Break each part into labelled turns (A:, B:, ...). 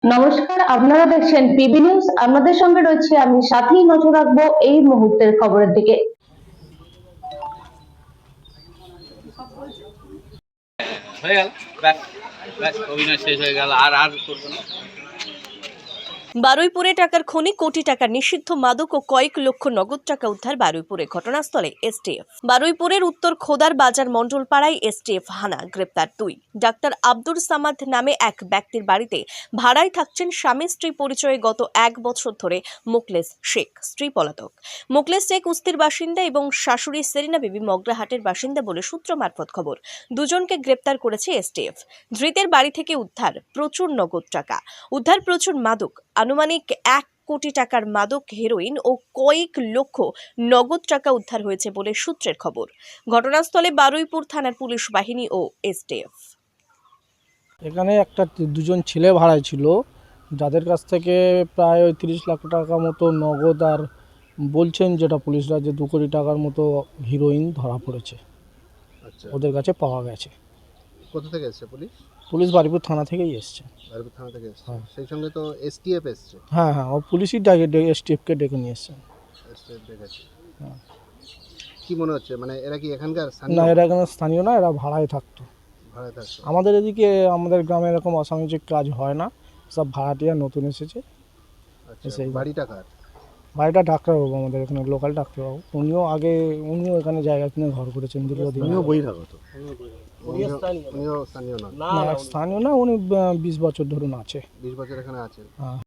A: নমস্কার, আপনারা দেখছেন পিবি নিউজ। আপনাদের সঙ্গে রয়েছে আমি, সাথেই নজর রাখবো এই মুহূর্তের খবরের দিকে।
B: হয়ে গেল, ব্যাস ব্যাস, অভিনয় শেষ হয়ে গেল। আর আর করবো না।
C: বারুইপুরে টাকার খনি, কোটি টাকার নিষিদ্ধ মাদক ও কয়েক লক্ষ নগদ টাকা উদ্ধার বারুইপুরে। ঘটনাস্থলে এসটিএফ। বারুইপুরের উত্তর খোদার বাজার মণ্ডলপাড়ায় এসটিএফ হানা, গ্রেপ্তার 2। ডাক্তার আব্দুর সামাদ নামে এক ব্যক্তির বাড়িতে ভাড়ায় থাকছেন স্বামী স্ত্রী পরিচয়ে গত 1 বছর ধরে মোকলেস শেখ। স্ত্রী পলাতক। মোকলেস শেখ উস্তির বাসিন্দা এবং শাশুড়ি সেরিনা বিবি মগরাহাটের বাসিন্দা বলে সূত্র মারফত খবর। দুজনকে গ্রেপ্তার করেছে এসটিএফ। ধৃতের বাড়ি থেকে উদ্ধার প্রচুর নগদ টাকা, উদ্ধার প্রচুর মাদক, আনুমানিক 1 কোটি টাকার মাদক, হেরোইন ও কয়েক লক্ষ নগদ টাকা উদ্ধার হয়েছে বলে সূত্রের খবর। ঘটনাস্থলে বারুইপুর থানার পুলিশ বাহিনী ও এসটিএফ।
D: এখানে দুজন ছেলে ভাড়ায় ছিল, যাদের কাছ থেকে প্রায় 30 লাখ টাকা মতো নগদ, আর বলছেন যেটা পুলিশরা যে 2 কোটি টাকার মতো হিরোইন ধরা পড়েছে।
E: আচ্ছা,
D: ওদের কাছে পাওয়া গেছে।
E: কোথা থেকে এসছে পুলিশ?
D: পুলিশ বারুইপুর থানা থেকেই এসছে।
E: বারুইপুর থানা থেকে এসছে।
D: হ্যাঁ।
E: সেই সঙ্গে তো এসটিএফ এসছে।
D: হ্যাঁ, ও পুলিশই এসটিএফকে ডেকে নিয়ে এসছে।
E: এসটিএফ ডেকেছে।
D: হ্যাঁ।
E: কি মনে হচ্ছে, মানে এরা কি এখানকার
D: না,
E: স্থানীয়?
D: এরা এখানে স্থানীয় না, এরা ভাড়ায় থাকতো।
E: ভাড়া থাকতো।
D: আমাদের এদিকে, আমাদের গ্রামে এরকম অসামাজিক কাজ হয় না, সব ভাড়াটিয়া নতুন এসেছে।
E: আচ্ছা,
D: সেই
E: বাড়িটা কার?
D: বাড়িটা ডাক্তারবাবু, আমাদের এখানে লোকাল ডাক্তারবাবু। উনিও এখানে জায়গা কিনে ঘর করেছেন দীর্ঘদিন।
E: উনিও বহিরাগত? উনিও স্থানীয় নন?
D: না, স্থানীয় না, উনি 20 বছর ধরুন আছে।
E: 20 বছর এখানে আছেন।
D: হ্যাঁ।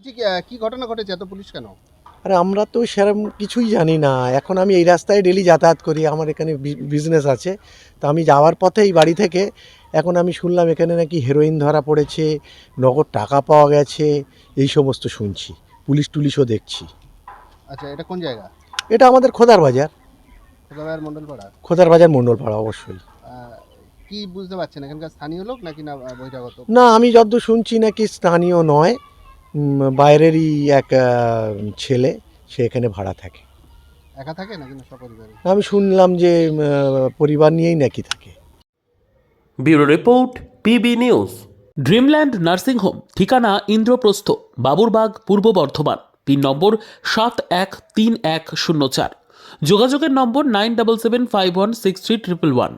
E: কি ঘটনা ঘটেছে, এত পুলিশ কেন?
F: আরে আমরা তো সেরকম কিছুই জানি না। এখন আমি এই রাস্তায় ডেলি যাতায়াত করি, আমার এখানে বিজনেস আছে। তো আমি যাওয়ার পথে এই বাড়ি থেকে এখন আমি শুনলাম এখানে নাকি হেরোইন ধরা পড়েছে, নগদ টাকা পাওয়া গেছে, এই সমস্ত শুনছি। পুলিশও দেখছি।
E: আচ্ছা, এটা কোন জায়গা?
F: এটা আমাদের খোদার বাজার।
E: মন্ডলপাড়া
F: মণ্ডলপাড়া অবশ্যই।
E: কি বুঝতে পারছেন, এখানকার স্থানীয় লোক নাকি না বহিরাগত?
F: না, আমি যতদূর শুনছি নাকি স্থানীয় নয়, বাইরেরই এক ছেলে, সে এখানে ভাড়া থাকে।
E: একা থাকে নাকি না সপরিবারে?
F: আমি শুনলাম যে পরিবার নিয়েই নাকি থাকে।
G: Bureau report, PB news. Dreamland nursing home, ঠিকানা ইন্দ্রপ্রস্থ, বাবুরবাগ, পূর্ব বর্ধমান। পিন নম্বর 713104। যোগাযোগের নম্বর 9775163111।